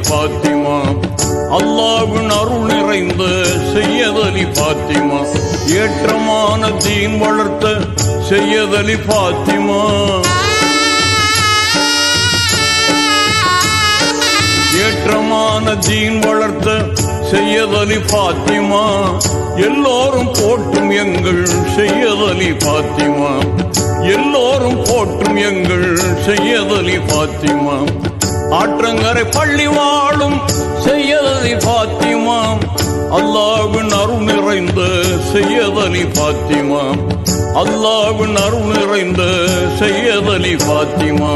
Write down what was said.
பாத்திமா, அல்லாஹ்வின் அருள் நிறைந்த சையத் அலி பாத்திமா, ஏற்றமான தீன் வளர்த்த சையத் அலி பாத்திமா, ஏற்றமான தீன் வளர்த்த சையத் அலி பாத்திமா, எல்லோரும் போற்றும் எங்கள் சையத் அலி பாத்திமா, எல்லோரும் போற்றும் எங்கள் சையத் அலி பாத்திமா, ஆற்றங்கரை பள்ளி வாழும் சையத் அலி பாத்திமா, அல்லாஹ்வின் அருள் நிறைந்த சையத் அலி பாத்திமா, அல்லாஹ்வின் அருள் நிறைந்த சையத் அலி பாத்திமா.